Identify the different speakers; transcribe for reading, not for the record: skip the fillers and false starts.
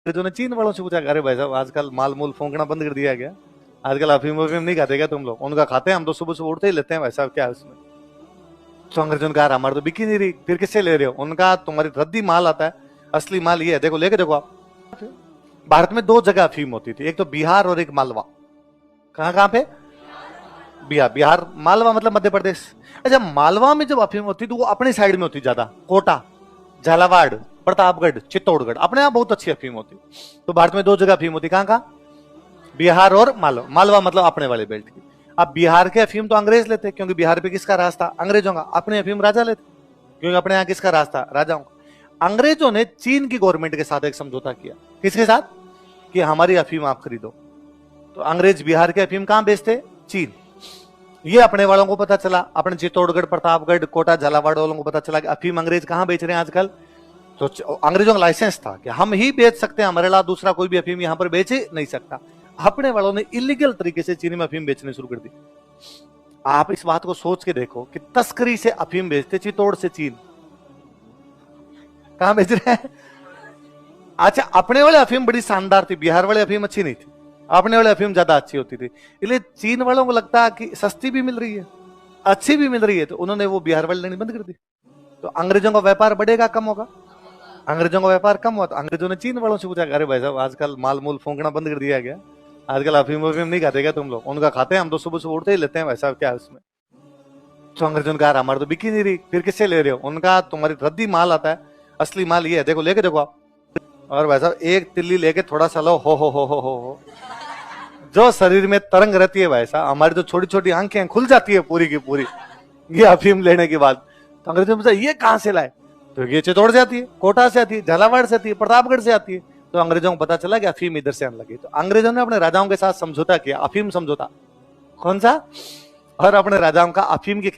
Speaker 1: अंग्रेजों ने चीन वालों से पूछा, अरे भाई साहब आजकल माल मूल फूंकना बंद कर दिया गया, आजकल अफीम वफीम नहीं खाते क्या तुम लोग? उनका खाते हैं, हम तो सुबह सुबह उठते ही लेते हैं भाई साहब, क्या है उसमें? तो अंग्रेजों ने कहा हमारे तो बिकी नहीं रही, फिर किससे ले रहे हो? उनका तुम्हारी रद्दी माल आता है, असली माल ये है, देखो लेके देखो आप। भारत में दो जगह अफीम होती थी, एक तो बिहार और एक मालवा। कहां कहां पे? बिहार, बिहार मालवा मतलब मध्य प्रदेश। अच्छा, मालवा में जब अफीम होती तो वो अपने साइड में होती ज्यादा, कोटा, झालावाड़, प्रतापगढ़, चित्तौड़गढ़, अपने यहाँ बहुत अच्छी अफीम होती। तो भारत में दो जगह अफीम होती, कहां कहां? बिहार और मालवा। मालवा मतलब अपने वाले बेल्ट की। अब बिहार के अफीम तो अंग्रेज लेते, क्योंकि बिहार पे किसका राज था? अंग्रेजों का। अपने अफीम राजा लेते, क्योंकि अपने यहाँ किसका राज था? राजाओं का। अंग्रेजों ने चीन की गवर्नमेंट के साथ एक समझौता किया, किसके साथ? कि हमारी अफीम आप खरीदो। तो अंग्रेज बिहार के अफीम कहां बेचते? चीन। ये अपने वालों को पता चला, अपने चित्तौड़गढ़, प्रतापगढ़, कोटा, झालावाड़ वालों को पता चला कि अफीम अंग्रेज कहां बेच रहे हैं आजकल। तो अंग्रेजों का लाइसेंस था कि हम ही बेच सकते हैं, हमारे अलावा दूसरा कोई भी अफीम यहां पर बेच नहीं सकता। अपने वालों ने इलीगल तरीके से चीन में अफीम बेचने शुरू कर दी। आप इस बात को सोच के देखो कि तस्करी से अफीम बेचते चित्तौड़ से चीन, कहां बेच रहे हैं? अच्छा, अपने वाले अफीम बड़ी शानदार थी, बिहार वाले अफीम अच्छी नहीं थी, अपने वाले अफीम ज्यादा अच्छी होती थी। इसलिए चीन वालों को लगता कि सस्ती भी मिल रही है, अच्छी भी मिल रही है, तो उन्होंने वो बिहार वाले लेनी बंद कर दी। तो अंग्रेजों का व्यापार बढ़ेगा कम होगा? अंग्रेजों का व्यापार कम हुआ, तो अंग्रेजों ने चीन वालों से पूछा, अरे भाई साहब आजकल माल मूल फूंकना बंद कर दिया गया, आजकल अफीम वफीम नहीं खाते क्या तुम लोग? उनका खाते हैं, हम तो सुबह सुबह उठते ही लेते हैं भाई साहब, क्या है उसमें? तो अंग्रेजों ने कहा हमारे तो बिकी नहीं रही, फिर किससे ले रहे हो? उनका तुम्हारी रद्दी माल आता है, असली माल ये है, देखो लेके देखो आप। और भाई साहब एक तिल्ली लेके थोड़ा सा लो, हो जो शरीर में तरंग रहती है भाई साहब, हमारी जो छोटी छोटी आंखें खुल जाती है पूरी की पूरी, ये अफीम लेने के बाद। तो अंग्रेजों ने पूछा ये कहां से लाए? तो ये चित्तौड़ से आती है, कोटा से आती है, झालावाड़ से आती है, प्रतापगढ़ से आती है। तो अंग्रेजों को पता चला कि अफीम इधर से आने लगी। तो अंग्रेजों ने अपने राजाओं के साथ समझौता किया, अफीम समझौता। कौन सा? और अपने राजाओं का अफीम के